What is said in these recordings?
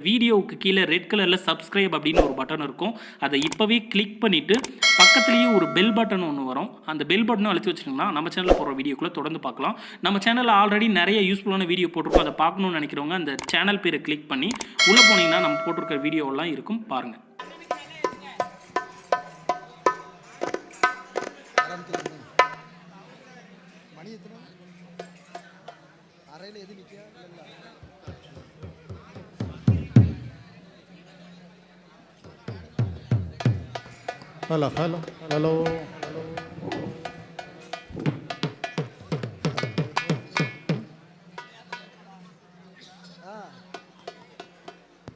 வீடியோவுக்கு கீழே ரெட் கலரில் சப்ஸ்கிரைப் அப்படின்னு ஒரு பட்டன் இருக்கும். அதை இப்போவே கிளிக் பண்ணிவிட்டு பக்கத்துலேயே ஒரு பெல் பட்டன் ஒன்று வரும். அந்த பெல் பட்டனும் அழுத்தி வச்சிங்கன்னா நம்ம சேனலில் போகிற வீடியோக்குள்ளே தொடர்ந்து பார்க்கலாம். நம்ம சேனலில் ஆல்ரெடி நிறைய யூஸ்ஃபுல்லான வீடியோ போட்டிருக்கோம். அதை பார்க்கணும்னு நினைக்கிறவங்க அந்த சேனல் பேரை கிளிக் பண்ணி உள்ளே போனீங்கன்னா நம்ம போட்டிருக்கிற வீடியோவெல்லாம் இருக்கும், பாருங்கள். ஹலோ ஹலோ ஹலோ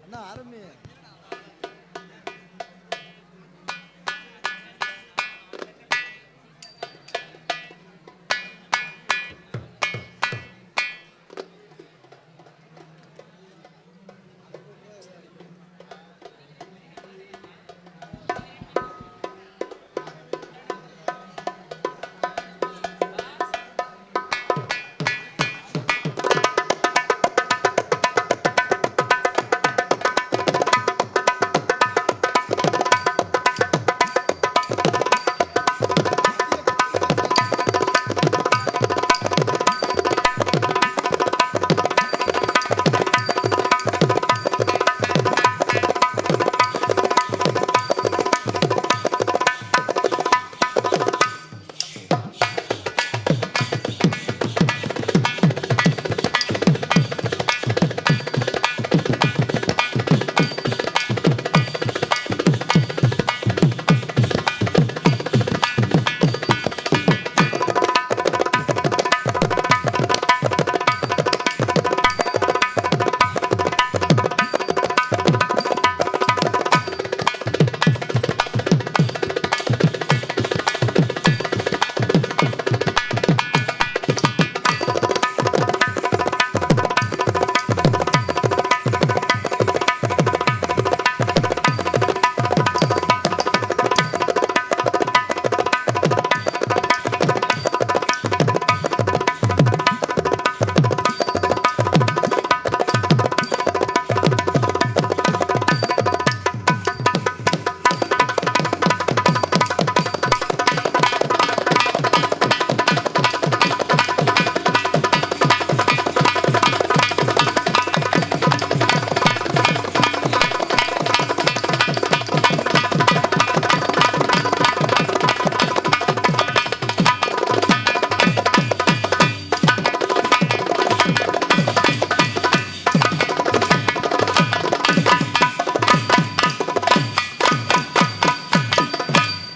அண்ணா ஆரம்பி.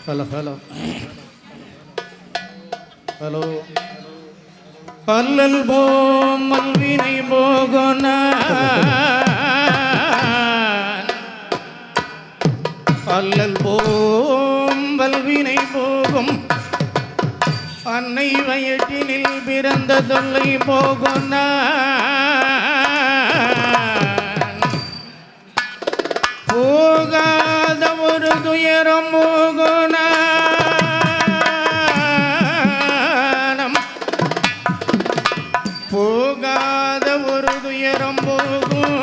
ஹலோ ஹலோ ஹலோ அல்லல் போமல் வினை போகோன அல்லல் போம்பல் வினை போகும் அன்னை வயிற்றினில் பிறந்த தொல்லை போகோன போகாத ஒரு துயரம் போகோன போகாத ஒரு துயரம் போகும்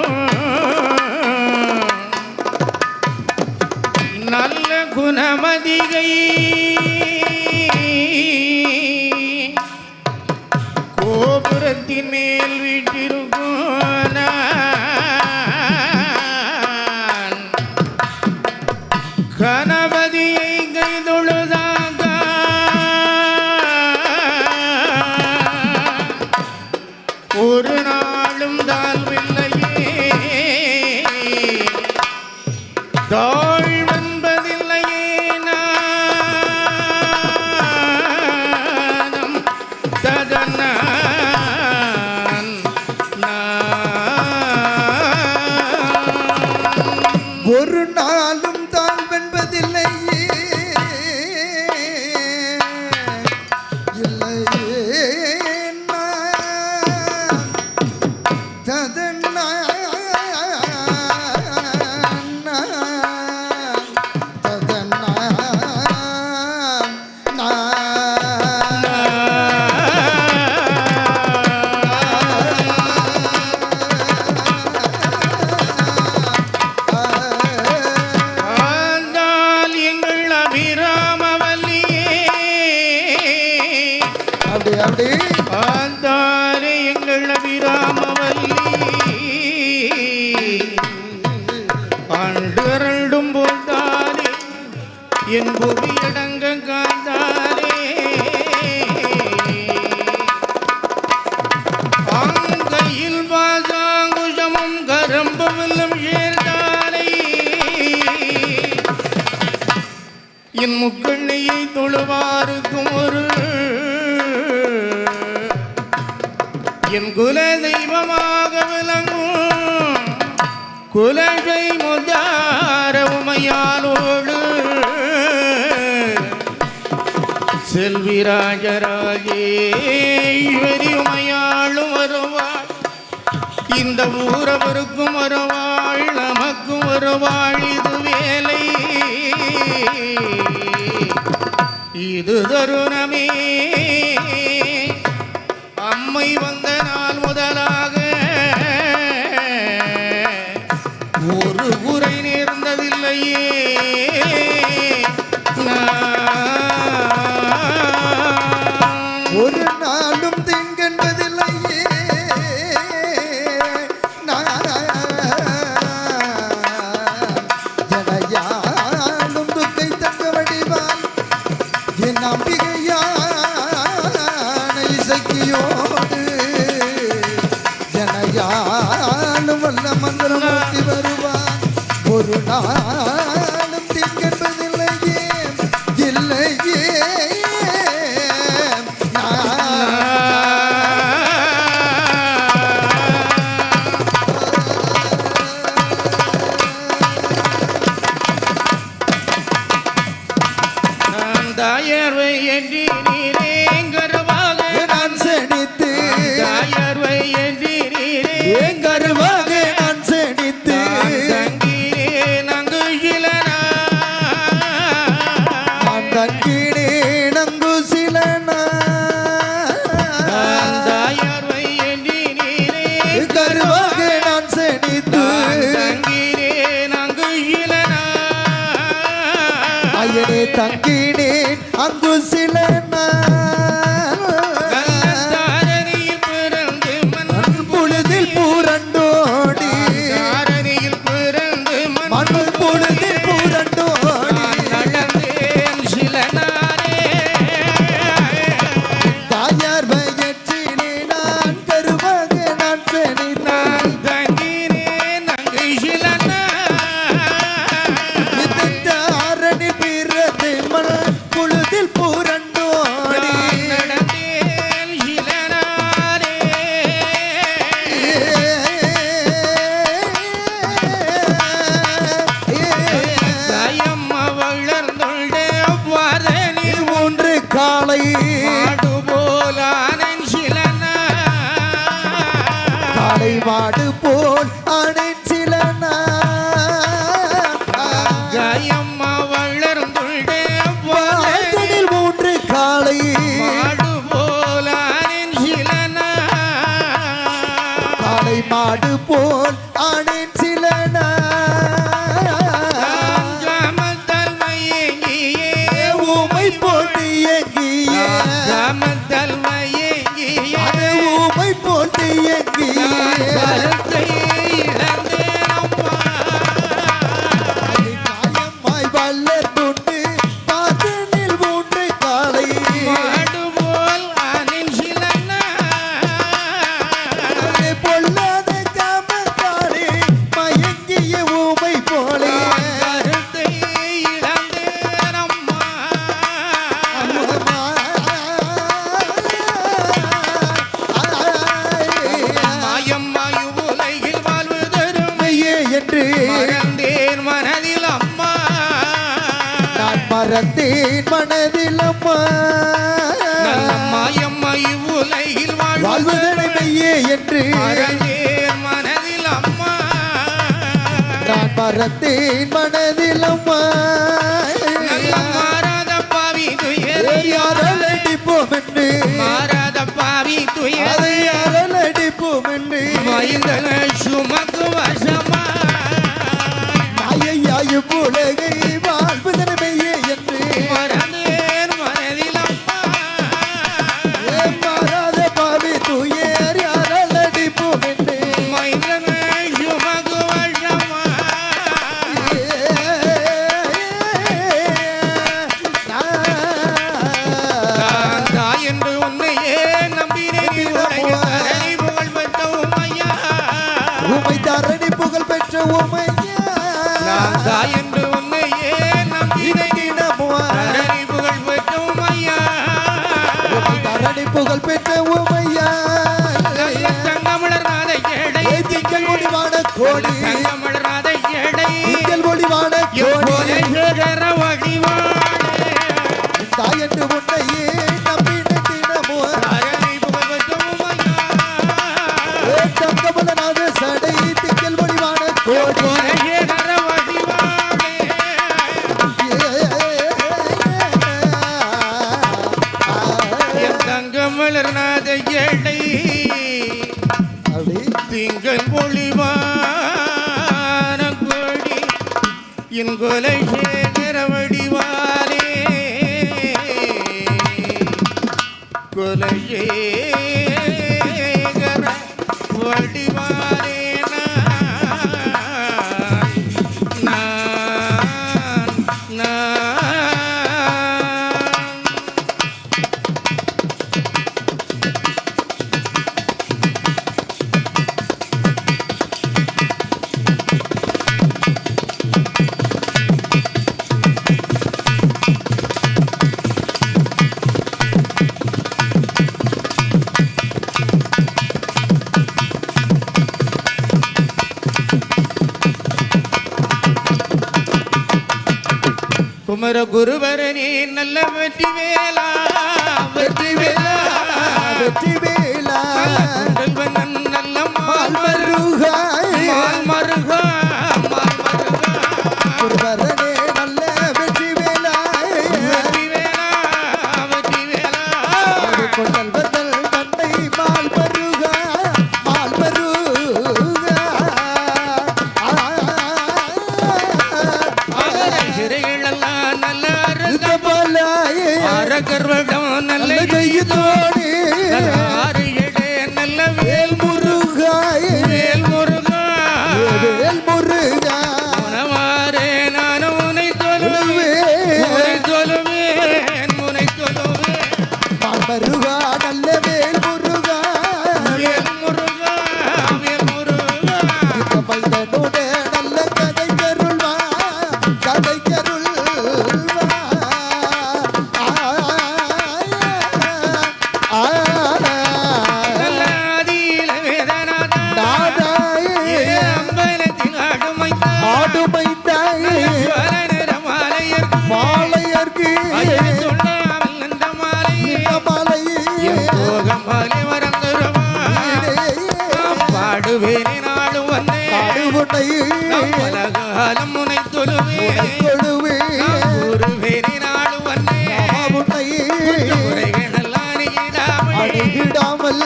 நல்ல குணமதிகை கோபுரத்தின் மேல் வீட்டிருக்கும் கணபதியை கைதொழுதாக ஒரு நாளும் தாழ்வில்லையே தாழ்வென்பதில்லையே நானம் ததன ஒரு நாளும் தாழ்வென்பதில்லையே இல்லையே ததன என் புவியடங்க காந்தாரே ஆங்கையில் பாசாங்குஷமும் கரம்பவில்லும் சேர்ந்தாரை என் முக்கண்ணியை தொழுவாருக்கும் ஒரு என் குல தெய்வமாக விளங்கும் குலகை முதார உமையாலோடு செல்விராஜராஜேஸ்வரி உமையாளும் வருவாள் இந்த ஊரவருக்கும் வருவாள் நமக்கும் வருவாள் இது வேலை இது தருணமே அம்மை வந்த நாள் முதலாக ஒரு குறை நேர்ந்ததில்லையே ஒரு நாளும் திங்கென்பதில்லையே ஜனையாலும் துக்கை தங்க வடிவான் என் நம்பிக்கையான இசைக்கியோடு ஜனையாலும் வல்ல மந்திரமூர்த்தி வருவான் ஒரு நாளும் திங்கென்பதில்லையே இல்லையே தாயர்வை என்று நீரேங்கருவாக நான் செடித்து தாயர்வை என்று கருவாக நான் செடித்து தங்கீரே நங்கு இளனா நான் தங்கினே நங்கு சில தாயர்வை என்று கருவாக நான் செடித்து தங்கீரே நங்கு இளனா ஐயனே தங்கினேன் அங்கு சில தாரணியில் பிறந்து பொழுதில் பூரண்டோடி தாரணியில் பிறந்து மண் பொழுதில் பூரண்டோடி நடந்தேன் சில நாளே தாயார் வயற்றினே நான் கருவாக நான் செடித்தான் தங்கினேன் நங்கை சில தாரணி பிறந்து மண் பொழுதில் பூரண்டோடி நடந்தேன் சில நாளே தாயம்மா வளர்ந்துள்ளே வரணில் மூன்று காலை மாடு போலானன் சில காலை மாடு போல் அணிச்சில தாயம்மா வளர்ந்துள்ளே வாசலில் மூன்று காலை மாடு போலானன் சில காலை மாடு போல் அணிச்சில கிராமத்தல் மயங்கியே ஊமை போட்டு எங்கிய கிராமத்தல் மயங்கியே அது ஊமை போட்டு எங்கிய கருத்தை இழந்தேன் அம்மா காயமாய் வல்லர் துண்டு பாதனில் மூன்று காலை மாடு போல் அனில் சிலன்னா பொல்லாத காமத்தாலே மயங்கிய ஊமை போலே கருத்தை இழந்தேன் அம்மா மாயம்மாயு உலகில் வாழ்வு தரும் என்று மறந்தேன் மனதில் அம்மா நான் மறந்தேன் மனதில் அம்மா மாயம்மாயு உலகில் வாழ்வு வாழ்வதனை மெய்யே என்று மறந்தேன் மனதில் அம்மா நான் மறந்தேன் மனதில் அம்மா நல்ல மாறாத பாவி துயரை யாரால் அடிப்போம் என்று மாறாத பாவி துயரை அதை யாரால் அடிப்போம் என்று மைந்தன சுமக்கு வசமா மாயையாயு உலகை வாழ்வதனை மெய்யே என்று மறந்தேன் மனதில் அம்மா மாறாத பாவி துயர் யாரால் அடிப்போம் என்று மைந்தன சுமக்கு வசமா உமையா நான் தாய் என்று உன்னையே நம்பினை தரணி புகழ் பெற்றும் ஐயா தரணி புகழ் பெற்ற உமையா தங்கமிழர் நாதை ஏடை திங்கள் முடிவான கோடி தங்கமிழர் நாதை ஏடை திங்கள் முடிவான கோடி சேகர வழிவாழே தாய் என்று உன்னையே நம்பின தினமோ தரணி புகழ் பெற்றும் ஐயா தங்கமலனாக சடை திங்கள் முடிவான கோடி சேகர வழிவாழே தங்கமிழர் நாதை ஏடை அப்படி திங்கள் பொழிவான கொடி என் கொலை சேகர வடிவாலே கொலை சேகர வடிவாலே நான் குமர குருவரனே நல்ல வெற்றி வேலா வெற்றி வேலா வெற்றி வேலா குண்டல்வனன் நல்ல மால் மருகா மருகா குருவரனே நல்ல வெற்றி வேலா வெற்றி வேலா வெற்றி வேலா கொண்டல் வந்தல் தன்னை மால் மருகா மால் மருகா அகரை சிறைகளெல்லாம் நல்ல அருக பலாயே அரகர்வடம் நல்ல கையத்தோடு ஆறு எடே நல்ல வேல் முருகாயே வேல் முருகா வேல் முருகா உனவாரே நான் உனை தொழுவேன் முனை தொழுவேன் மால் மருகா நல்ல வேல் முருகா வேல் முருகா வேல் முருகா இந்த பையனோட நல்ல கதை கருள்வா கதை கருள்வா நல்ல ஆதியில வேதநாதா நாதாயே அம்பலத்தில் ஆடுமைத்தா ஆடுமைந்தாயே பல நிறமாலையர் மாலையர்க்கு சொல்லாமல் அந்த மாலையே மாலையே போகமாலே வரந்தருவா பாடுவேனே நாடு வந்தே ஆடுவுனையே பலகாலம் முனை தொழுவேன் கொடுவே கூறுவேனே நாடு வந்தே ஆவுனையே உரைகளெல்லாம் நீடாமல் அணுகிடாமல்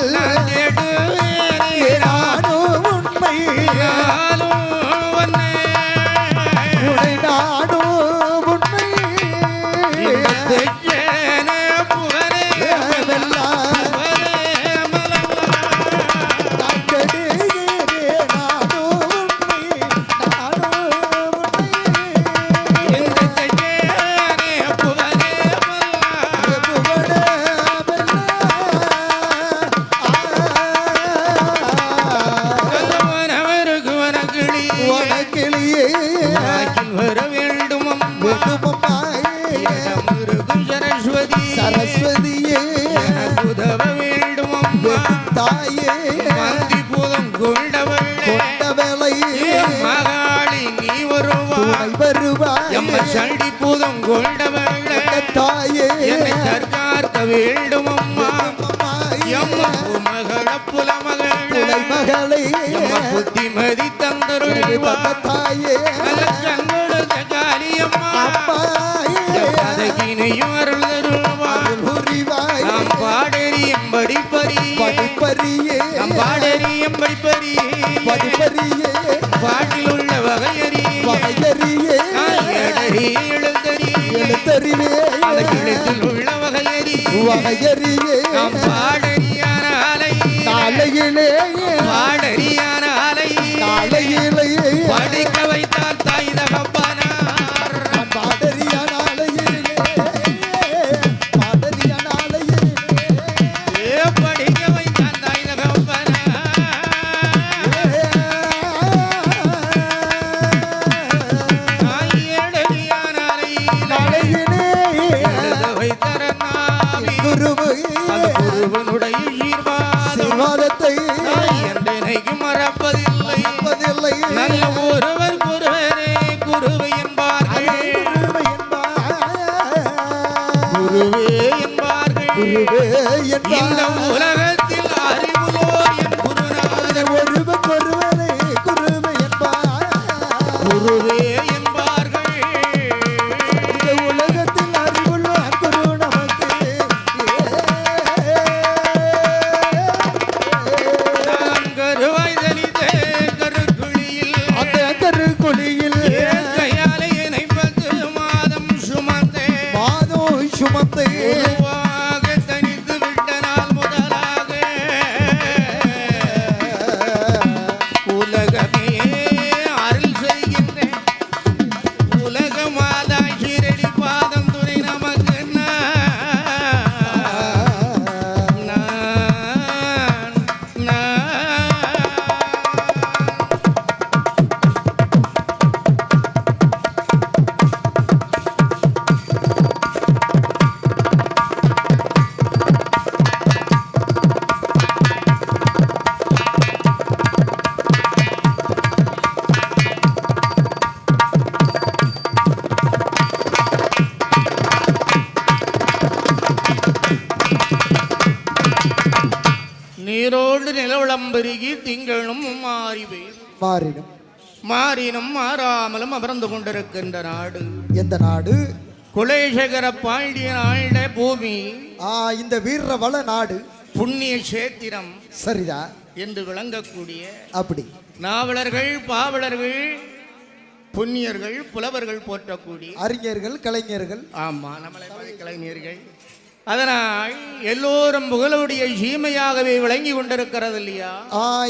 தேடுவேனே நானோ உண்மை நாளும் வந்தே உனை நானோ உண்மை தெய்யனே புகழே வெல்லாம் புகழே மலர்வா நாடே நானோ உண்மை நானோ உண்மை இந்த தெய்யனே புகழே மலர்வா புகழே கல்லவனவருக்கு வனக்கிளி வனக்கிளியே வாக்கில் வர வேண்டும் அம்மா வேண்டுமம்மாயே முருகும் சரஸ்வதி சரஸ்வதியே உதவ வேண்டும் அம்மா தாயே மந்தி பூதம் கொண்டவளே கொண்ட வேலையே மகாளி நீ வருவா துணை வருவாயே எம்ம சண்டி பூதம் கொண்டவளே தாயே என்னை தற்காக்க வேண்டும் அம்மா எம்ம மகள புல துணை மகளே மகளே எம்ம புத்திமதி தந்தருள்வா தாயே நல்ல கண்கொடுத்த காளியம்மா அம்மாயே அதகினையும் அருள் தருள்வா புரிவாயே நாம் பாடறியும் படிப்பறி படிப்பறியே நாம் பாடறியும் படிப்பறி படிப்பறியே பாட்டில் உள்ள வகையறி வகையறியே எடறி எழுந்தறி எழுத்தறிவே எழுத்தில் உள்ள வகையறி வகையறியே நாம் பாடறியான அலை நாளையிலே பாடறியான அலை நாளையிலே படிக்க வைத்தால் தாய் தகப்பனார் பாடறியா நாளையிலே பாடறியா நாளையிலே படிக்க வைத்தால் தாய் தகப்பனார் நீரோடு நிலவளம் பெருகி திங்களும் மாறி பெய்து மாறினும் மாறினும் மாறாமலும் அமர்ந்து கொண்டிருக்கின்ற நாடு எந்த நாடு? குலேசகர பாண்டியன் ஆண்ட பூமி, இந்த வீரவள நாடு, புண்ணிய சேத்திரம் சரிதா என்று விளங்கக்கூடிய அப்படி நாவலர்கள், பாவலர்கள், புண்ணியர்கள், புலவர்கள் போற்றக்கூடிய அறிஞர்கள், கலைஞர்கள். ஆமா, நம்மளை கலைஞர்கள். அதனால் எல்லோரும் புகழுடைய சீமையாகவே விளங்கி கொண்டிருக்கிறது இல்லையா?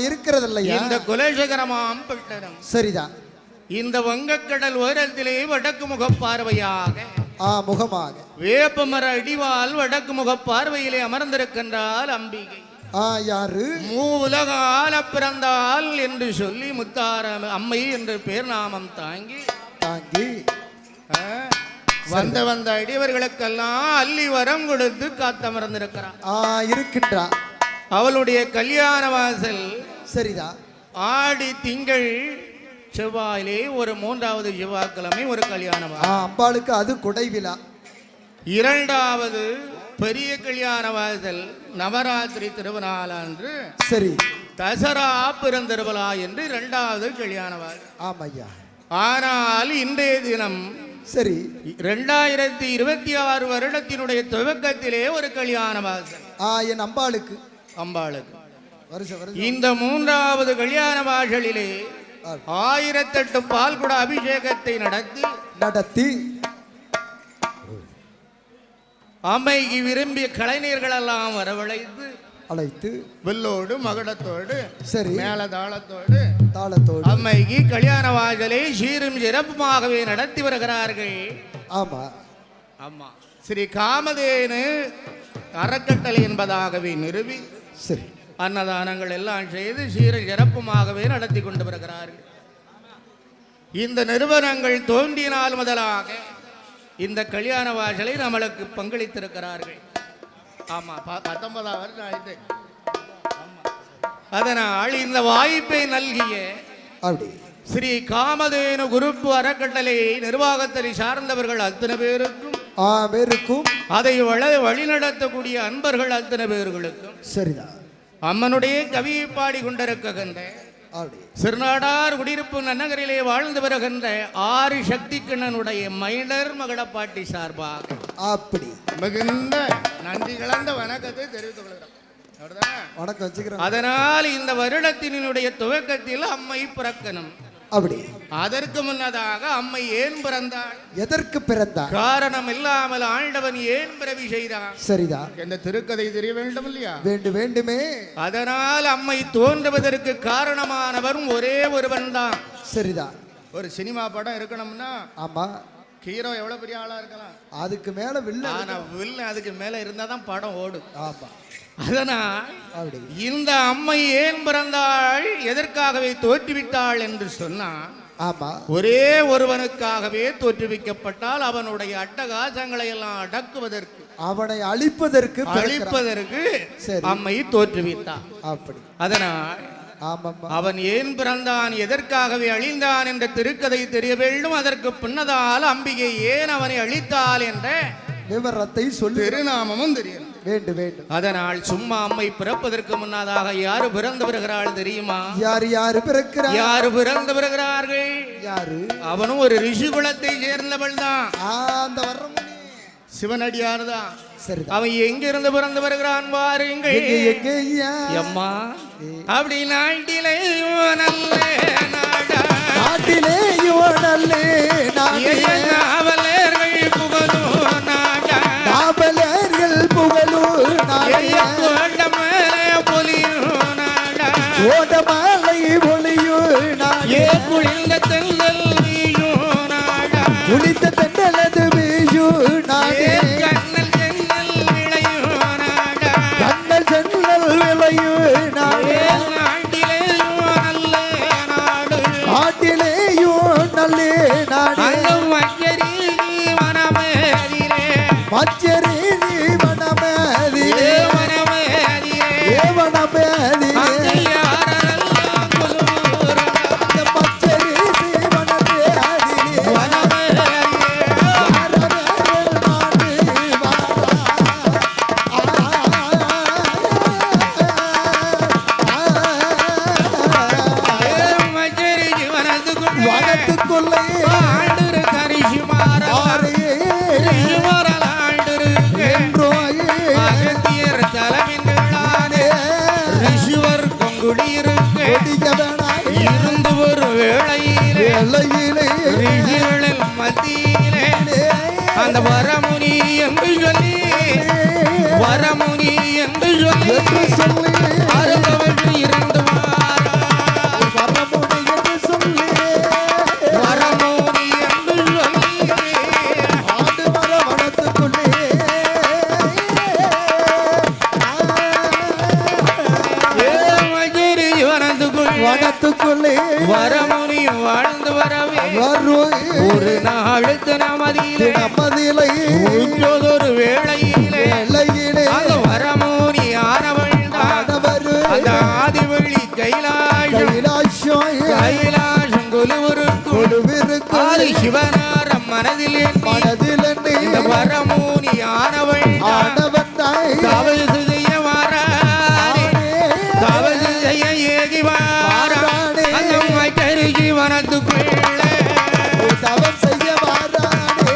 இருக்கிறது இல்லையா? இந்த குலேசகரமாம் பட்டணம் சரிதான். இந்த வங்கக்கடல் ஓரத்திலே வடக்கு முகப்பார்வையாக முகமாக வேப்பமர அடிவால் வடக்கு முகப்பார்வையிலே அமர்ந்திருக்கின்றால் அம்பிகை. யாரு? மூவுலக ஆள பிறந்தால் என்று சொல்லி முத்தார அம்மை என்று பேர் நாமம் தாங்கி வந்த அடியவர்களுக்கெல்லாம் அள்ளி வரம் கொடுத்து காத்தமர்ந்திருக்கிறார் இருக்கின்றார். அவளுடைய கல்யாண வாசல் சரிதா ஆடி திங்கள் செவ்வாயிலே ஒரு 3வது செவ்வாய்க்கிழமை ஒரு கல்யாண வாசல். அம்பாளுக்கு அது கொடை விழா. 2வது பெரிய கல்யாண வாசல் நவராத்திரி திருவிழா அன்று சரி தசரா பெருந்திருவிழா என்று 2வது கல்யாண வாசல். ஆமையா. ஆனால் இன்றைய தினம் சரி 2026 வருடத்தினுடைய துவக்கத்திலே ஒரு கல்யாண வாசல் என் அம்பாளுக்கு இந்த 3வது கல்யாண வாசலிலே 1008 பால்குட அபிஷேகத்தை நடத்தி அம்மைக்கு விரும்பிய கலைஞர்கள் எல்லாம் வரவழைத்து வெள்ளோடு மகுடத்தோடு சரி மேல தாளத்தோடு அம்மைக்கு கல்யாண வாசலை சீரும் சிறப்புமாகவே நடத்தி வருகிறார்கள். ஆமா ஆமா, ஸ்ரீ காமதேனு அறக்கட்டளை என்பதாகவே நிறுவி சரி அன்னதானங்கள் எல்லாம் செய்து சீரும் சிறப்புமாகவே நடத்தி கொண்டு வருகிறார்கள். இந்த நிறுவனங்கள் தோன்றினால் முதலாக இந்த கல்யாண வாசலை நம்மளுக்கு பங்களித்திருக்கிறார்கள். ஆமா, 19வது வருஷம் ஆயிட்டு. அதனால் இந்த வாய்ப்பை நல்கிய ஸ்ரீ காமதேனு குருப்பு அறக்கட்டளை நிர்வாகத்தை சார்ந்தவர்கள் அத்தனை பேருக்கும் அதை வழிநடத்தக்கூடிய அன்பர்கள் அத்தனை பேர்களுக்கும் சரிதான் அம்மனுடைய கவியை பாடி கொண்டிருக்கின்ற சிறுநாடார் குடியிருப்பு நன்னகரிலே வாழ்ந்து வருகின்ற 6 சக்தி கிண்ணனுடைய மைனர் மகளப்பாட்டி சார்பாக அப்படி மிகுந்த நன்றி கலந்த வணக்கத்தை தெரிவித்துக் கொள்கிறோம். வணக்கம் வச்சுக்கிறோம். அதனால் இந்த வருடத்தினுடைய துவக்கத்தில் அம்மை பிறக்கணும். அப்படி அதற்கு முன்னதாக அம்மை ஏன் பிறந்தாள், எதற்கு பிறந்தாள், காரணம் இல்லாமல் ஆண்டவன் ஏன் பிறவி செய்தான் சரிதான் என்ற திருக்கதை தெரிய வேண்டும் இல்லையா? வேண்டுமே. அதனால் அம்மை தோன்றுவதற்கு காரணமானவர் ஒரே ஒருவன் தான். சரிதான். ஒரு சினிமா படம் இருக்கணும்னா ஆமா ஹீரோ எவ்வளவு பெரிய ஆளா இருக்கலாம், அதுக்கு மேல வில்லன் அதுக்கு மேல இருந்தாதான் படம் ஓடும். ஆமா, அதனால் இந்த அம்மை ஏன் பிறந்தாள், எதற்காகவே தோற்றுவித்தாள் என்று சொன்னால் ஆமா ஒரே ஒருவனுக்காகவே தோற்றுவிக்கப்பட்டால் அவனுடைய அட்டகாசங்களை எல்லாம் அடக்குவதற்கு, அவனை அழிப்பதற்கு அம்மை தோற்றுவித்தாள். அப்படி அதனால் அவன் ஏன் பிறந்தான், எதற்காகவே அழிந்தான் என்ற திருக்கதை தெரிய வேண்டும். அதற்கு பின்னதால் அம்பிகை ஏன் அவனை அழித்தாள் என்ற விவரத்தை சொல்லி திருநாமமும் தெரியணும். வேண்டும். அதனால் சும்மா அம்மை பிறப்பதற்கு முன்னதாக யாரு பிறந்து வருகிறாள் தெரியுமா? யாரு பிறந்து வருகிறார்கள்? அவனும் ஒரு ரிஷி குலத்தை சேர்ந்தவள் தான், சிவனடியார் தான். அவன் எங்கிருந்து பிறந்து வருகிறான் பாருங்கள். அம்மா அப்படி நாட்டிலேயோ நல்ல நாட்டிலேயோ நல்ல நாவலர்கள் புகழும் நாடா, நாவலர்கள் புகழும் ஓடமலை பொலியும் நாடா, ஓடமலை பொலியும் நாடா, குளிர்ந்த தென்றல் வீயும் நாடா, குளிர்ந்த தென்றலது வீயும் நாடா, கண்ணல் சென்னல் விளையும் நாடா, கண்ணல் சென்னல் விளையும் நாடா, நாட்டிலேயோ நல்ல நாடு, நாட்டிலேயோ நல்ல நாடு, வனத்துக்குள்ளே ஆண்டு கரிசிமாரல் என்றோ அகத்தியர் தலைமையிலானே ரிஷிவர் கொங்குடியிருக்கு இருந்து ஒரு வேளையிலே ரிஷிகளின் மத்தியிலே அந்த வரமுனி என்று சொல்லி வரமுனி என்று சொல்லி அறுபவர்கள் இருந்து வரமுனி என்று சொல்லி ஆடு மர வனத்துக்குள்ளே வனத்துக்குள்ளே வரமுனி வாழ்ந்து வரவே ஒரு நாள் நமதிலே ஒரு வேளையிலே அந்த வரமுனி ஆனவள் அந்த ஆதிவள்ளி கைலாசம் கொலுவிருக்கு ஆதி சிவனாரம் மனதிலே இந்த வரமுனி ஆனவள் தவறு செய்ய தவறு செய்ய ஏகி அந்த கருகி வனத்துக்குள்ளே தவம் செய்ய வாரானே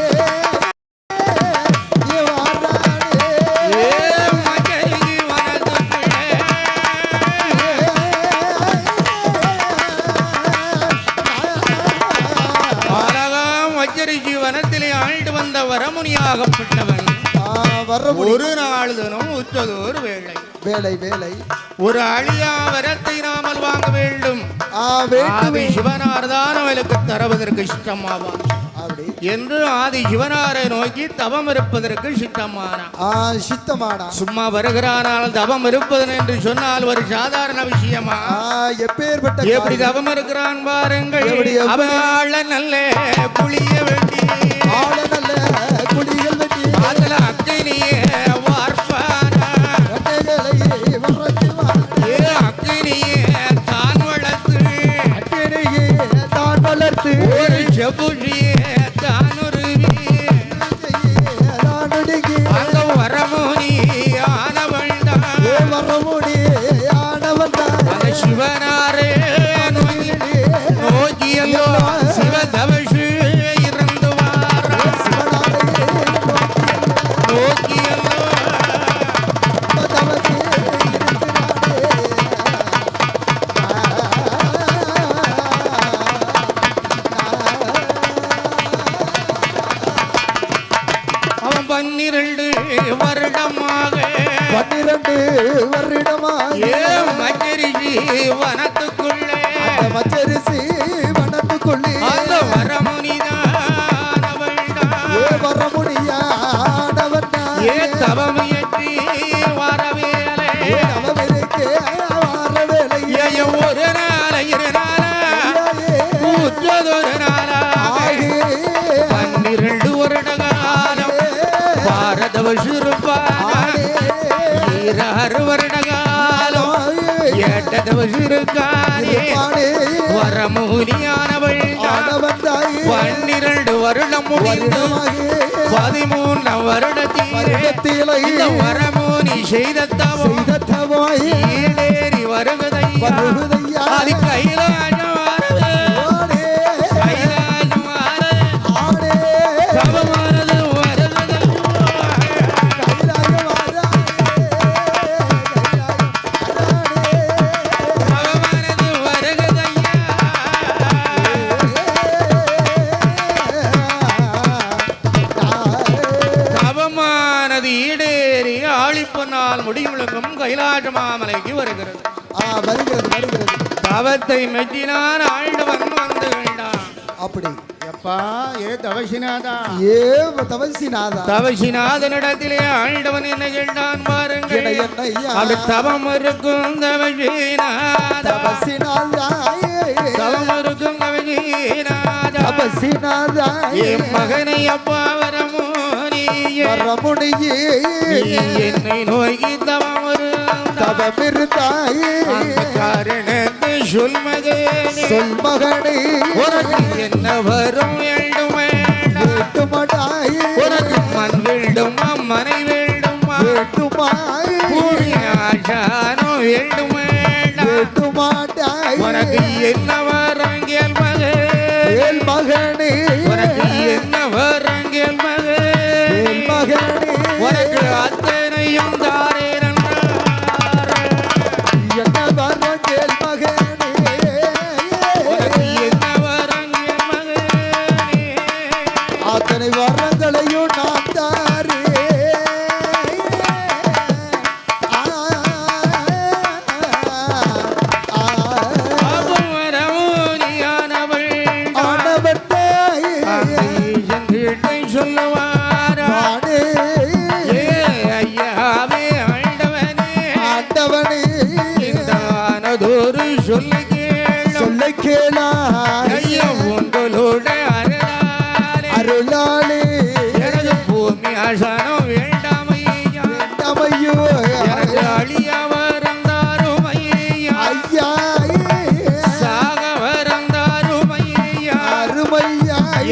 கருகி வனத்துக்குள்ளே அழகாம் வச்சரிசி வனத்திலே ஆண்டு வந்த வரமுனியாகப்பட்டவன் ஒரு நாள் தினம் உற்றதோர் வேளை வேலை ஒரு அழியா வரத்தை நாமல் வாங்க வேண்டும் ஆதி சிவனார் தான் அவளுக்கு தருவதற்கு இஷ்டமாவான் என்று ஆதி சிவனாரை நோக்கி தவம் இருப்பதற்கு சித்தமானா சும்மா வருகிறானால் தவம் இருப்பது என்று சொன்னால் ஒரு சாதாரண விஷயமா எப்பேற்பட்ட எப்படி தவம் இருக்கிறான் பாருங்கள் அவள் நல்ல புளிய வெட்டி குடிகள் வெட்டி அதுல அக்கினியே வார்ப்பானா அக்கினியே தான் வளர்த்து ஒரு செபுஷியே தான் உருவி அந்த வரமுனி ஆனவள் அந்த சிவனாரே நோக்கியல்லோ சிவதவசு இருந்து நோக்கியல்லோ அவன் 12 வருடமாக மச்சரிசி வனத்துக்குள்ளே அந்த வரமுனிதான் தவமியற்றி வரவேலை ஒரு நாள் இரு நாளொரு நாளா 12 வருட காலம் பாரதவசிருப்பார் 6 வருட காலம் 8 வசிருக்காரே வரமுனியானவள் 12 வருடம் முடிந்து 13 வருடத்தில் இந்த வரமுனி செய்த தவம் ஈடேறி வருவதையா அது கைலாசம் தவமானது ஈடேறி ஆழிப்பொன்னால் முடிவுலகம் கைலாச மாமலைக்கு வருகிறது தவத்தை மெச்சினான் ஆழ்ந்தவன் வந்து வேண்டான் அப்படி எப்பா தவசிநாதா தவசிநாதனிடத்திலே ஆழ்ந்தவன் என்ன கேட்டான் பாருங்கள் அப்படி தவம் இருக்கும் தவம் இருக்கும் என் மகனை அப்பா வரமுனியே என்னை நோக்கி தவமிருந்தாயே சொல் மகனே உனக்கு என்ன வரும் வேண்டுமாடாயே உனக்கு மண் வேண்டுமா மனை வேண்டுமா ஆசானோ வேண்டுமாடாய் உனக்கு என்ன வரும்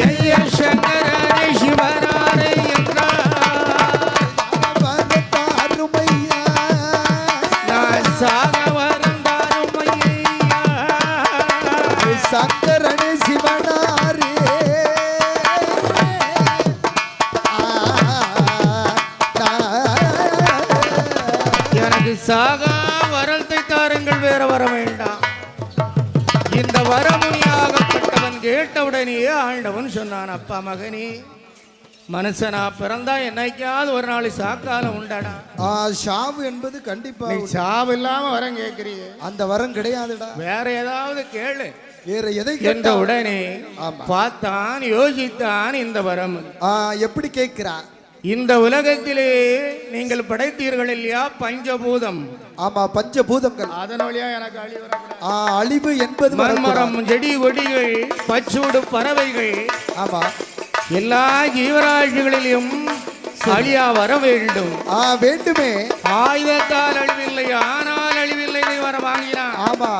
ஐய சங்கரனை சிவனாரை வரத்தாருமையா நான் சாக வரந்தாரும் ஐயா சங்கரனே சிவனாரே எனக்கு சாகா வரத்தை தாருங்கள், வேற வர வேண்டாம். இந்த வரமுனியாகப்பட்டவன் கேட்டவுடனேயே ஆண்டவன் சொன்னான், அப்பா மகனே, மனுஷனா பிறந்தா என்னைக்காவது ஒரு நாள் சாக்காலம் உண்டாடா. ஷாவு என்பது கண்டிப்பா நீ சாவு இல்லாம வரம் கேட்கிறீங்க, அந்த வரம் கிடையாதுடா. வேற ஏதாவது கேளு வேற எதை என்ற கேட்டா உடனே ஆமா. பார்த்தான், யோசித்தான். இந்த வரம் எப்படி கேட்கிறா? இந்த உலகத்திலே நீங்கள் படைத்தீர்கள் இல்லையா பஞ்சபூதம், ஆமா, பஞ்சபூதங்கள். அதன் வழியா எனக்கு அழிவு வரக்கூடாது. அழிவு என்பது மரமரம், செடி கொடிகள், பச்சோடு பறவைகள், ஆமா, எல்லா ஜீவராசிகளிலும் அழியா வர வேண்டும். வேண்டுமே. ஆயுதத்தால் அழிவில்லை, ஆனால் அழிவில்லை வர வாங்கினான். ஆமா,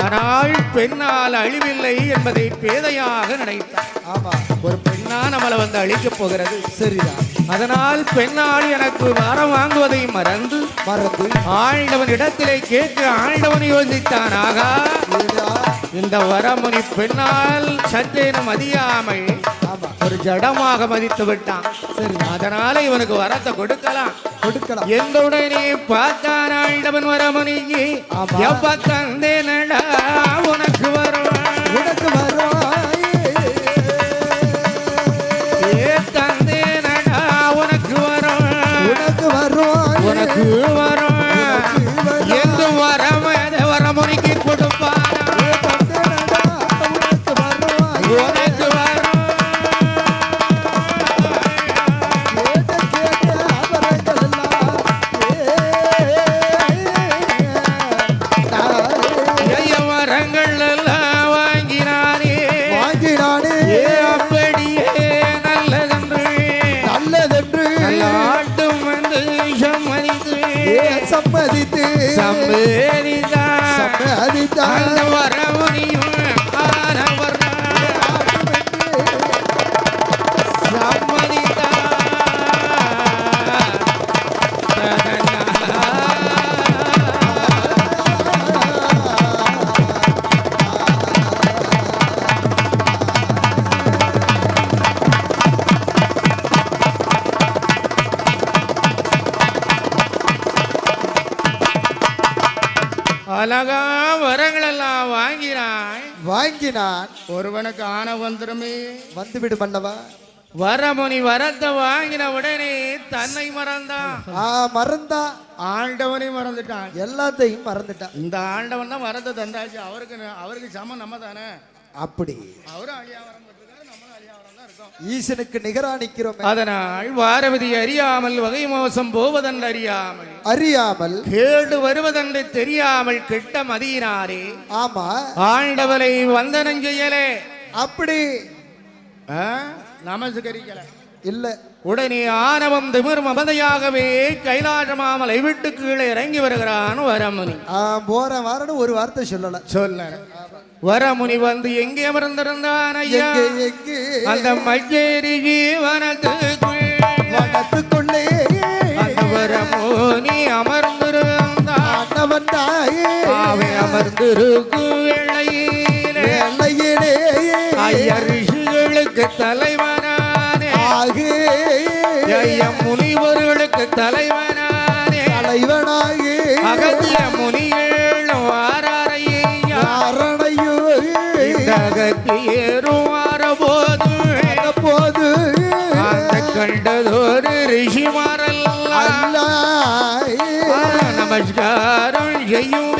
ஆனால் பெண்ணால் அழிவில்லை என்பதை பேதையாக நினைத்தார். ஆமா, ஒரு பெண்ணா நம்மளை வந்து அழிக்கப் போகிறது, சரிதான். அதனால் பெண்ணால் எனக்கு வரம் வாங்குவதை மறந்து ஆண்டவன் இடத்திலே கேட்க ஆண்டவன் யோசித்தானாக, இந்த வரமுனி பெண்ணால் சற்றேனும் மதியாமல் ஒரு ஜடமாக மதித்து விட்டான். சரி, அதனால இவனுக்கு வரத்தை கொடுக்கலாம் எந்த உடனே பார்த்தான் ஆண்டவன் வரமுனிக்கு, எப்ப தந்தேனடா உனக்கு வரும், உனக்கு வரும், தந்தேனடா உனக்கு வரும், உனக்கு வரும், உனக்கு வரும் எந்த வரம் வரமுனிக்கு கொடுப்பான், உனக்கு வரும். வரங்கள் எல்லாம் வாங்கினானே, அப்படியே நல்லதென்று ஆட்டும் வந்து சம்மதித்து அந்த வரமுனியும் ஆனவர் அழகா வரங்கள் எல்லாம் வாங்கினான். ஒருவனுக்கு ஆன வந்துருமே, வந்துவிடு மன்னவா. வரமுனி வரத்தை வாங்கின உடனே தன்னை மறந்தான். மறந்தா ஆண்டவனை மறந்துட்டான், எல்லாத்தையும் மறந்துட்டான். இந்த ஆண்டவன் தான் வரத்தை தந்தாச்சு, அவருக்கு சமம் நம்ம தானே. அப்படி அவரும் அழியாவரம் பெற்றிருக்காரு, நம்மளும் அழியாவரம் தான் இருக்கோம். ஈசனுக்கு நிகரா நிக்கிறோம். அதனால் வாரவதி அறியாமல் வகை மோசம் போவதென்று அறியாமல் கேடு வருவதென்று தெரியாமல் கிட்ட மதியினாரே. ஆமா, ஆண்டவரை வந்தனம் செய்யலே, அப்படி நமஸ்கரிக்கல இல்ல. உடனே ஆணவம் திமிர் மமதையாகவே கைலாச மாமலை விட்டு கீழே இறங்கி வருகிறான் வரமுனி. போற வாரம் ஒரு வார்த்தை சொல்ல வரமுனி வந்து எங்கே அமர்ந்திருந்தான் ஐயா? அந்த மஞ்சேரி வனத்துக்குள்ளே அந்த வரமுனி அமர்ந்திருந்தான். அமர்ந்திருக்கும் வேளையிலே ரிஷிகளுக்கு தலைவனானே, முனிவர்களுக்கு தலைவனானே, அகத்திய முனிகளும் அகத்தியேறும் போது அந்த கண்டதொரு ரிஷிமாரெல்லாம் நமஸ்காரம் செய்யும்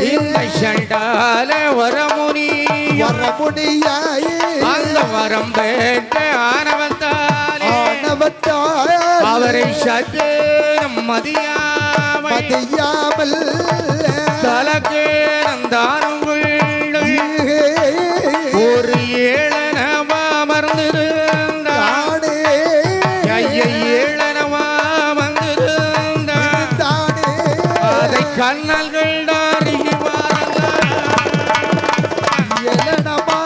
இந்த சண்டால வரமுனியாய் அந்த வரம் பெற்ற ஆணவத்தாலே அவரை சற்று மதியாமல் தலக்கேனந்தானும் ஒரு ஏளனமா அமர்ந்திருந்தானே, ஏளனமா அமர்ந்திருந்தானே, அதை கண்ணல்கள் ஏளனமா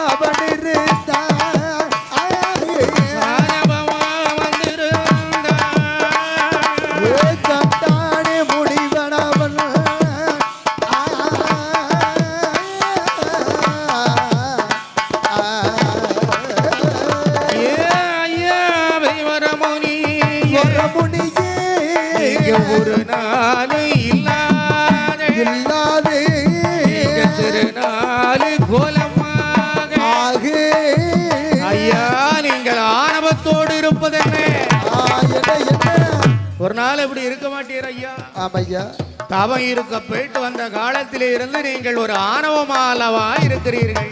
ஒரு நாள் இல்லாத திருநாள் கோலமாக ஐயா நீங்கள் ஆணவத்தோடு இருப்பதென்ன? ஒரு நாள் இப்படி இருக்க மாட்டீர் ஐயா. ஆமையா, தவம் இருக்க போயிட்டு வந்த காலத்திலே இருந்து நீங்கள் ஒரு ஆணவமாலவா இருக்கிறீர்கள்.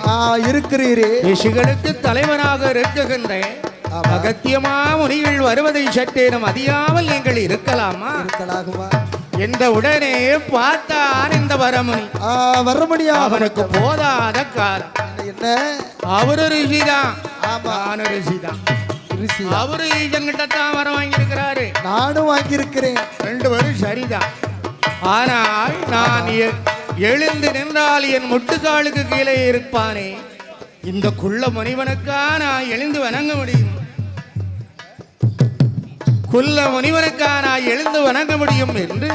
இருக்கிறீரே. ரிஷிகளுக்கு தலைவனாக இருக்குகின்ற அகத்தியமா முனிகள் வருவதை சற்றேனும் அறியாமல் நீங்கள் இருக்கலாமா? இருக்கலாகுமா? என்ற உடனே பார்த்தான் இந்த வரமுனி. வரமுடியா? அவனுக்கு போதாத காலம். என்ன? அவரு ரிஷிதான், நானும் ரிஷிதான். அவரு ஈசன்கிட்ட தான் வர வாங்கியிருக்கிறாரு, நானும் வாங்கியிருக்கிறேன். 2 பேரும் சரிதான். ஆனால் நான் எழுந்து நின்றால் என் முட்டுக்காலுக்கு கீழே இருப்பானே, இந்த குள்ள முனிவனுக்கா நான் எழுந்து வணங்க முடியும்? குள்ள முனிவனுக்கா நான் எழுந்து வணங்க முடியும் என்று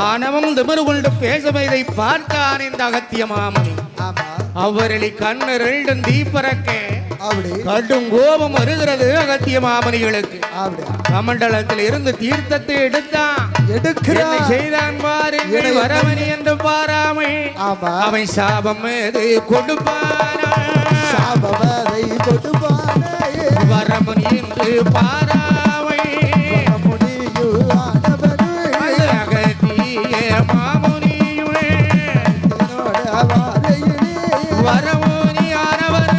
ஆணவம் திமிரு கொண்டு பேசும் இதை பார்த்தான் இந்த அகத்திய மாமணி. அவரளி கண்ணு 2 தீப்பறக்க கடும் கோபம் வருகிறது அகத்திய மாமணிகளுக்கு. கமண்டலத்தில் இருந்து தீர்த்தத்தை எடுத்தான். செய்தான் பாரு வரமணி என்று பாராமை அவன் சாபம் எது கொடுப்பான வரமணி என்று பாராமை அகத்திய மாமுனியுமே வரமோனியானவர்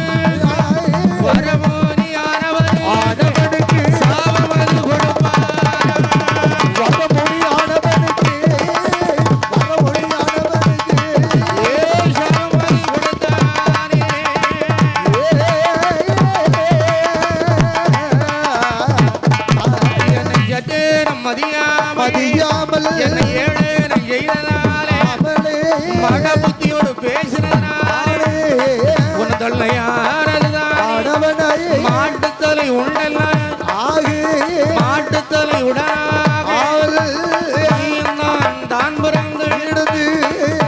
ஆதவனுக்கு சாபமது கொடுப்பார். சாபமது கொடுத்தானே. என்னை சற்றேனும் மதியாமல் என்னை ஏழேனும் செய்தனாலே மக புத்தியோடு பேசினாலே உன் தொல்லையாரதுதான் மாட்டுத்தலை உண்டெல்லாம் மாட்டுத்தலை உடாக நான் தான் பிறந்து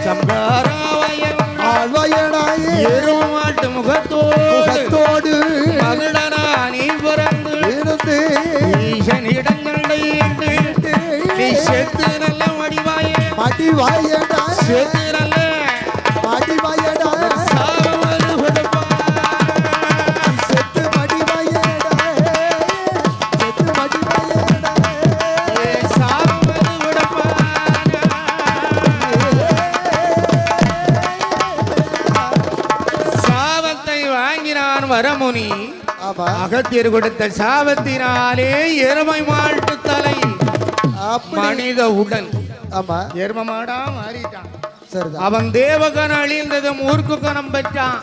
சம்பாராவயனாய் எரும மாட்டு முகத்தோடு மகிழனா நீ பிறந்து ஈசன் இடங்களை நீ செத்து நல்ல மடிவாயடா செத்து நல்ல மடிவாயடா சாவல் கொடுப்பா செத்து மடிவாயடா சாவல் கொடுப்பா. சாபத்தை வாங்கினான் வரமுனி. அகத்தியர் கொடுத்த சாபத்தினாலே எருமை மாட்டு தலை மனித உடல் எருமமாடா மாறிட்டான். அவன் தேவகன் அழிந்தது மூர்க்கு கணம் பெற்றான்.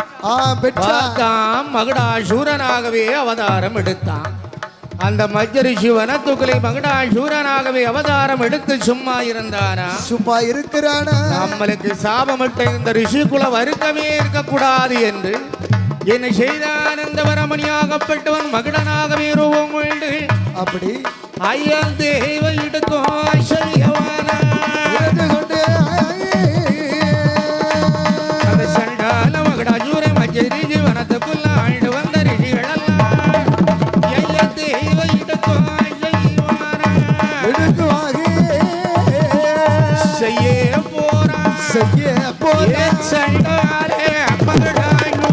மகுடாசூரனாகவே அவதாரம் எடுத்தான். அந்த மஜ்ஜரிஷி வனத்துக்குலை மகுடாசூரனாகவே அவதாரம் எடுத்து சும்மா இருந்தானா? சும்மா இருக்கிறானா? நம்மளுக்கு சாபமிட்ட இந்த ரிஷிகுல வருத்தமே இருக்கக்கூடாது என்று என்ன செய்தான்? இந்த வரமணியாகப்பட்டவன் மகுடனாகவே ரூபம் கொண்டு அப்படி ஐயன் தேவ இடுக்கும் செய்யவான அந்த சண்டால மகுடாசூரை மஜ்ஜரிஷி வனத்துக்குள்ள ஆண்டு வந்த ரிஷிகளெல்லாம் ஐயன் தேவ இடுக்கும் செய்ய போறான் சண்டாலே மகுடாசூரை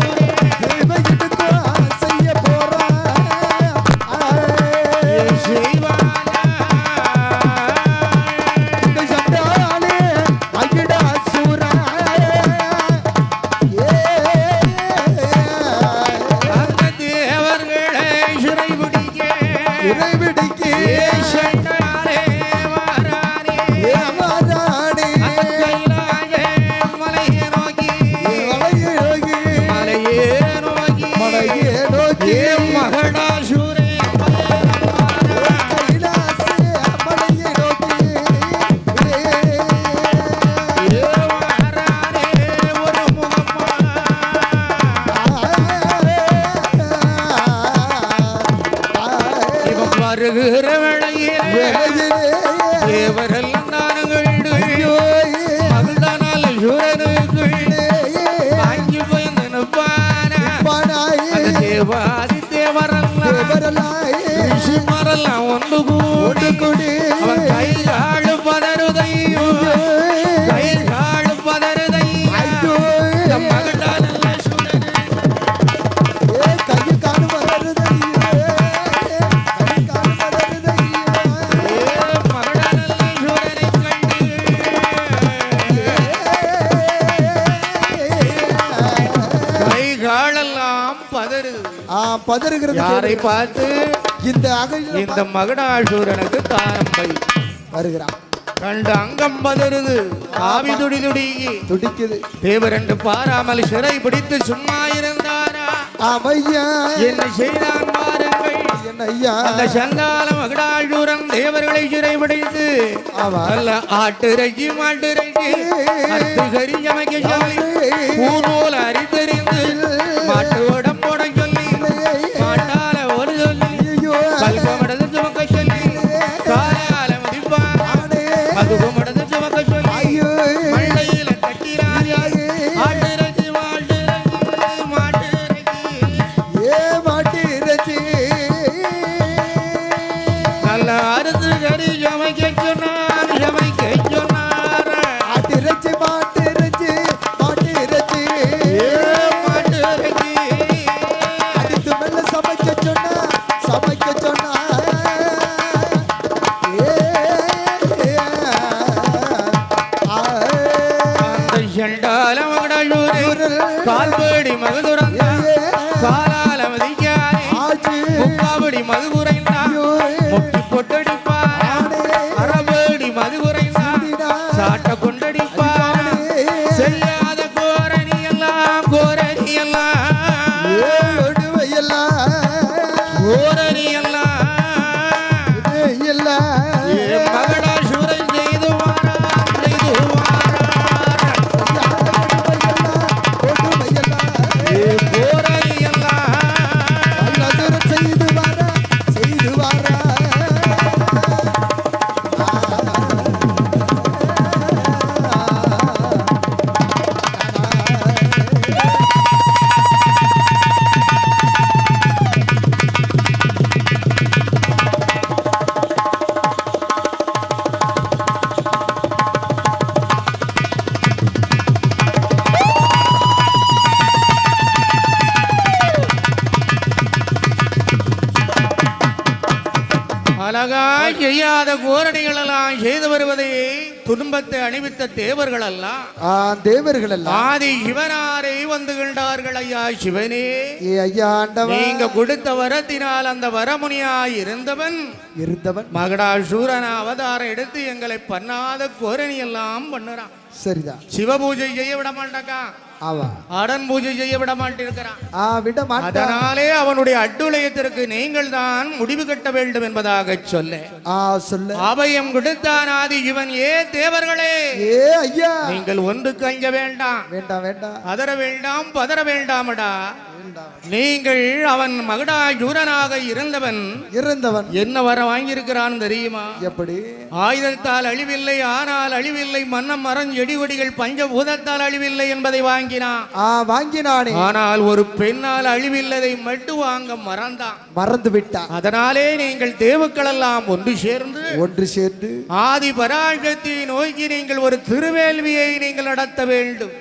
தேவரெல்லாம் தானங்கள் மகிழ்ந்தானால் சூரனுக்கு வாங்கி போய் தேவாதி தேவரெல்லாம் ரிஷிமாரெல்லாம் ஒன்று கூடி அவன் கைகாலும் எல்லாம் பதறுது. பதறுகிறது. யாரை பார்த்து? இந்த மகுடாசூரனுக்கு தாரம்பை வருகிறான். கண்டு அங்கம் பதறுது, ஆவி துடி துடிக்குது. தேவரண்டு பாராமல் சிறை பிடித்து சும்மா இருந்தாரா? ஆமையா. என்ன செய்தான் பாருங்கள். என்ன ஐயா? அந்த சண்டால மகுடாசூரன் தேவர்களை சிறை பிடித்து அல்ல ஆட்டுரைச்சி மாட்டுரைச்சி கறி சமைக்க சொல்லி பூநூல் அரித்தறிந்து மாட்டு உடம்போட சொல்லி மாட்டால ஒரு சொல்லி கல்பமடது சுமக்க சொல்லி காலால மதிப்பான் மதுபமடது சுமக்க சொல்லி மண்டையில கட்டினாரே ஆட்டுரைச்சி மாட்டுரைச்சி மாட்டுரைச்சி நல்ல அறுத்து கறி சமைக்க சொன்னார். ஆட்டிறைச்சி மாட்டிறைச்சி மாட்டிறைச்சி மாட்டுரைச்சி அடித்து மெல்ல சமைக்க சொன்னா செண்டால மகடாயூர் கால்படி மது துறந்தா காலால மதிக்காரே முக்காபடி மது குறைந்தா முட்டி பொட்டடிப்பா அறபடி மது குறைந்தா சாட்ட கொண்டடிப்பா செய்யாத கோரணி எல்லாம் கோரணி எல்லாம் மகடாசூரை செய்து அழகாய் செய்யாத கோரணிகள் எல்லாம் செய்து வருவதை துன்பத்தை அணிவித்த தேவர்கள் எல்லாம் ஆதி சிவனாரை வந்து கண்டார்கள். ஐயா சிவனே, நீங்க கொடுத்த வரத்தினால் அந்த வரமுனியாய் இருந்தவன் மகடாசூரன் அவதாரம் எடுத்து எங்களை பண்ணாத கோரணி எல்லாம் பண்ணுறான். சரிதான். சிவபூஜை செய்ய விட மாட்டாக்கா, அடன் பூஜை செய்ய விட மாட்டிருக்கிறான். அதனாலே அவனுடைய அட்டுளையத்திற்கு நீங்கள் தான் முடிவு கட்ட வேண்டும் என்பதாக சொல்ல அபயம் கொடுத்தான் ஆதி இவன். தேவர்களே, நீங்கள் ஒன்றுக்கு அஞ்ச வேண்டாம், அதர வேண்டாம், பதற வேண்டாமடா. நீங்கள் அவன் மகுடாசூரனாக இருந்தவன் என்ன வர வாங்கியிருக்கிறான் தெரியுமா? எப்படி? ஆயுதத்தால் அழிவில்லை, ஆனால் அழிவில்லை, மன்னம் மரம் செடி கொடிகள் பஞ்சபூதத்தால் அழிவில்லை என்பதை வாங்கினானே. ஆனால் ஒரு பெண்ணால் அழிவில்லதை மட்டும் வாங்க மறந்து விட்டான். அதனாலே நீங்கள் தேவுக்கள் எல்லாம் ஒன்று சேர்ந்து ஆதி பராசக்தியை நோக்கி நீங்கள் ஒரு திருவேள்வியை நீங்கள் நடத்த வேண்டும்.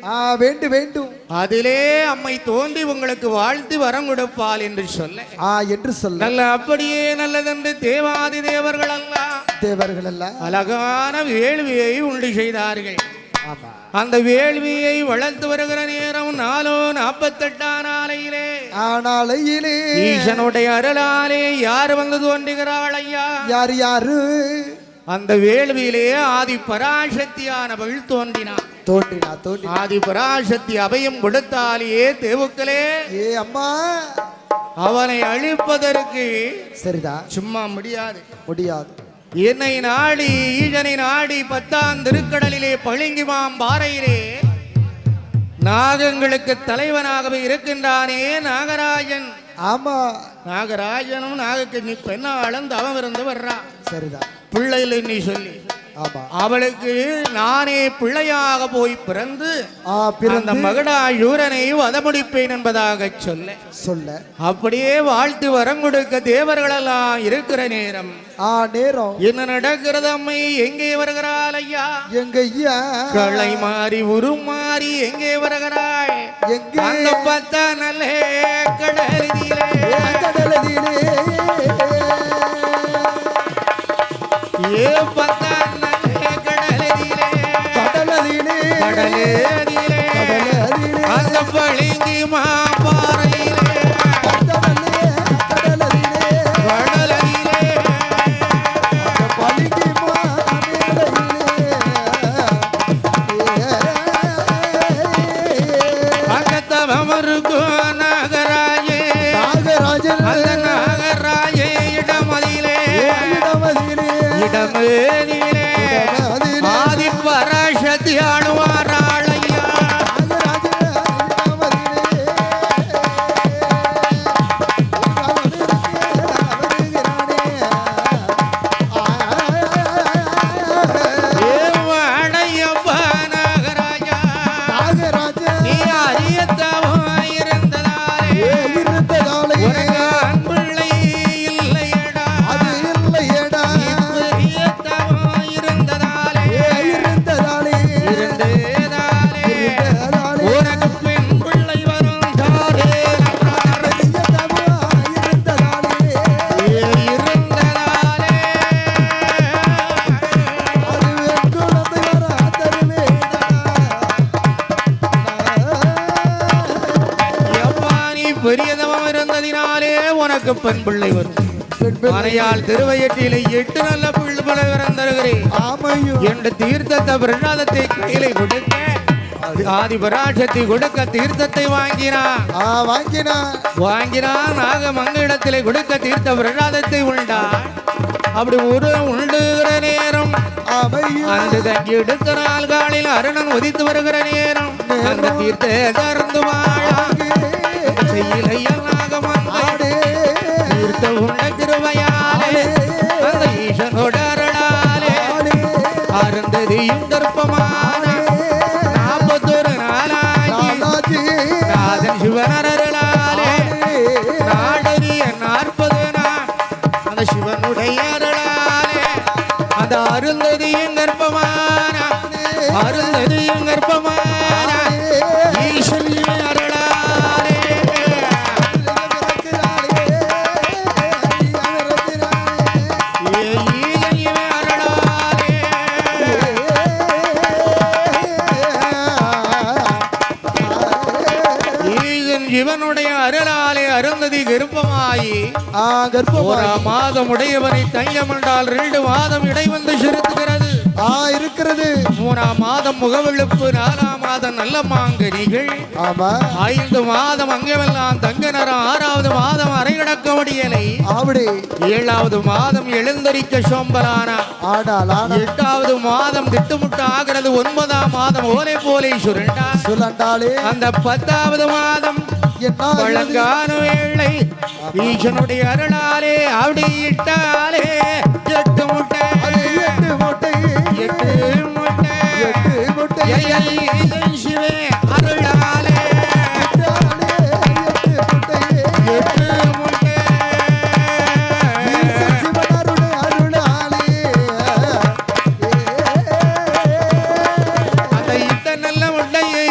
அதிலே அம்மை தோன்றி உங்களுக்கு வாழ்த்து வரம் கொடுப்பாள் என்று சொல்ல நல்ல அப்படியே நல்லதென்று தேவாதி தேவர்கள் எல்லாம் அழகான வேள்வியை உண்டு செய்தார்கள். அந்த வேள்வியை வளர்த்து வருகிற நேரம் 48 நாளையிலே ஈசனுடைய அருளாலே யார் வந்து தோன்றுகிறாள் ஐயா? யாரு? அந்த வேள்வியிலே ஆதி பராசக்தியானவள் தோன்றினார். ஆதி பராசக்தி அபயம் கொடுத்தாலேயே தேவுக்களே, அம்மா அவனை அழிப்பதற்கு சரிதான், சும்மா முடியாது. என்னை நாடி ஈழனை நாடி 10ஆம் திருக்கடலிலே பளிங்குமாம் பாறையிலே நாகங்களுக்கு தலைவனாகவே இருக்கின்றானே நாகராஜன். ஆமா, நாகராஜனும் நாகக்கண்ணி பெண்ணா அளந்து அவன் இருந்து வர்றா. சரிதான். பிள்ளைகள் நீ சொல்லி அவளுக்கு நானே பிள்ளையாக போய் பிறந்து அந்த மகுடாசூரனை வதமுடிப்பேன் என்பதாக சொல்ல அப்படியே வாழ்த்து வரம் கொடுக்க தேவர்கள் எல்லாம் இருக்கிற நேரம் என்ன நடக்கிறது? அம்மை எங்கே வருகிறாள் ஐயா? எங்கய்யா? களை மாறி உருமாறி எங்கே வருகிறாள்? அந்த 10 நல்ல கடலிலே கடலே அந்த பளிங்கு மாபாறையிலே ஆடி ஆளுவாராள் ஐயா. ஏவாடையப்பா நாகராஜா, நீ அரியத்தவம் இருந்ததாலே உனக்கு அன்பிள்ளை இல்லையடா. இப்பரியத்தவம் இருந்ததாலே உனக்கு பெண் பிள்ளை வரும் தாரே இருந்ததாலே எப்பா நீ பெரியதவம் இருந்ததினாலே உனக்கு பெண் பிள்ளை வரும். மனையால் திருவயற்றிலே 8 நல்ல பிள்ளை வரம் தருகிறேன் என்ற தீர்த்தத்தை பிரசாதத்தை கையிலே கொடுக்க ஆதிபராட்சத்தை கொடுக்க தீர்த்தத்தை வாங்கினான் நாகமங்களிடத்திலே கொடுக்க தீர்த்த பிரசாதத்தை உண்டான். அப்படி உண்டுகிற நேரம் அந்த தங்கி எடுத்த நாள் காலில் அருணன் உதித்து வருகிற நேரம் அந்த தீர்த்த கறந்து செய்யலையல் நாகமங்கள் தீர்த்த உண்ட திருவையாலே அந்த ஈசனோட அருளாலே அருந்ததியும் தர்ப்பமான 41 நாளாகி நாதன் சிவனர் அருளாலே நாடறிய 40 நாள் அந்த சிவனுடைய அருளாலே அந்த அருந்ததியும் கர்ப்பமான ஈசன் அருளாலே இவனுடைய அருளாலே அருந்ததி கர்ப்பமாயி மாதம் உடையவனை தையம் என்றால் 2 மாதம் இடை வந்து செலுத்துகிறது இருக்கிறது. 3ஆம் மாதம் முகவெளுப்பு, 4ஆம் மாதம் நல்ல மாங்கனிகள், 5 மாதம் அங்கமெல்லாம் தங்க நரம், 6வது மாதம் அரையடக்க முடியலை, 7வது மாதம் எழுந்தரிக்க சோம்பலான, 8வது மாதம் திட்டுமுட்டு ஆகிறது, 9ஆம் மாதம் ஓலை போலை சுரண்டாலே, அந்த 10வது மாதம் பழங்கான வேளை ஈசனுடைய அருளாலே அப்படி இட்டாலே 8 முட்டை சிவே அருளாலே 8 முட்டை அந்த இட்ட நல்ல முட்டையை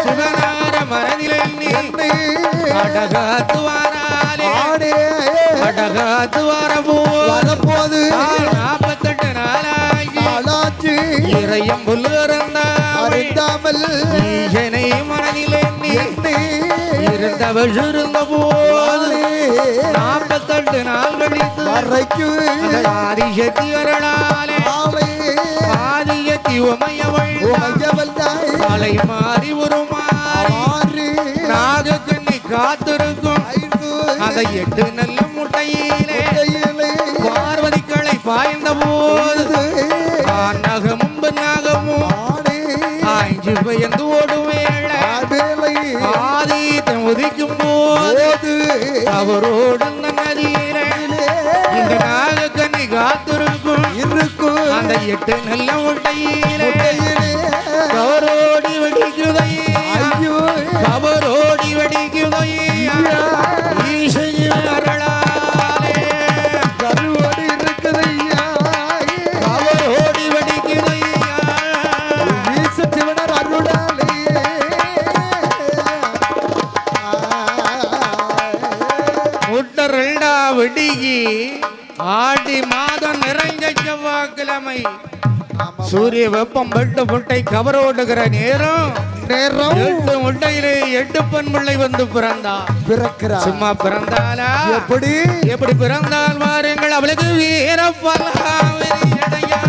சிவனார மனதில் எண்ணி அடகாத்து வரப்போது 48 நாளாகி இறையம் புல்லுறந்தாமல் ஈசனை மனதில் எண்ணி இருந்தவள் இருந்த போது 48 நாள் கழித்து ஆதிசக்தி வரலாலே ஆதியத்தி உமையவள் தலை மாறி ஒரு மாறி நாகக்கண்ணி காத்திருக்கும் அந்த 8 நல்ல முட்டையிலே பார்வதிக்களை பாய்ந்த போது நகமும் நாகமும் 5 பயந்து ஓடும் வேளை ஆதித்தம் உதிக்கும் போது அவரோடு நதியிலே இந்த நாகக்கண்ணி காத்திருக்கும் அந்த 8 நல்ல முட்டையிலே கவரோடி வெடிக்குதையா ஈசையின் அருளாலே கருவோடி இருக்குதையா கவரோடி வெடிக்குதையா ஈசத்திவனர் அருளாலே முட்டை 2 வெடிக்கி ஆடி மாதம் நிறைஞ்ச செவ்வாய்க்கிழமை சூரிய வெப்பம் பட்டு முட்டை கவரோடுகிற நேரம் 8 முட்டையிலே 8 பெண் பிள்ளை வந்து பிறக்கிறார். சும்மா பிறந்தாலா? எப்படி பிறந்தால் வாருங்கள், அவளுக்கு வீரப்பல்லாவரி அடையா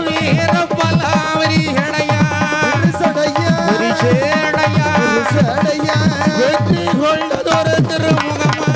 வீரப்பல்லாவரி அடையா வெற்றி கொண்டதொரு திருமுகமா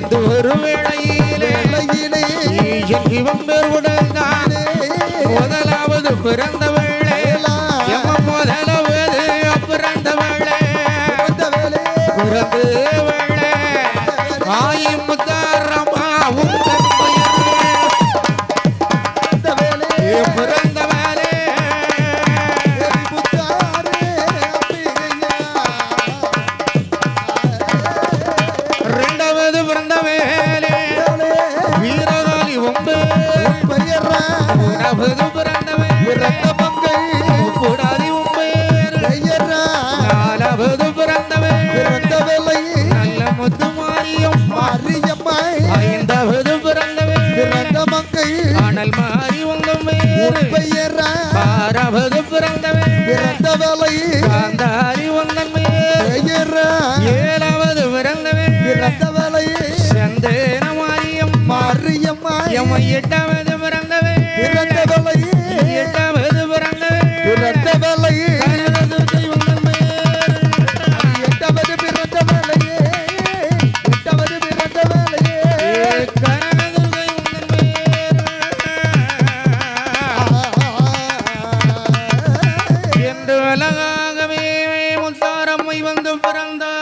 பிறந்து ஒரு வேளையிலே ஈசன் சிவன் பெருவுடன் தானே முதலாவது பிறந்த வேளை முதலாவது பிறந்த வேளை பிறந்து வேளை ஆயி முத்தாரம்மா பிறந்த வேலை ரெண்டாவது பிறந்த வேலை வீரகாலி ஒம்பு மூணாவது பிறந்த வேலை கூடாதி ஒம்பு நாலாவது பிறந்த வேலை நல்ல முத்து மாரியம்மா ஐந்தாவது பிறந்த வேலை அனல் மாறி உங்க ஆறாவது பிறந்த வேலை காந்தாரி உந்தன் ஏழாவது பிறந்த வேலை சந்தேன மாரியம்மா எட்டாவது பிறந்த வேலை எட்டாவது பிறந்த வேலை என்று அழகாகவே முத்தாரம்மை வந்து பிறந்தாள்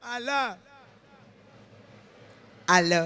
ஹலோ ஹலோ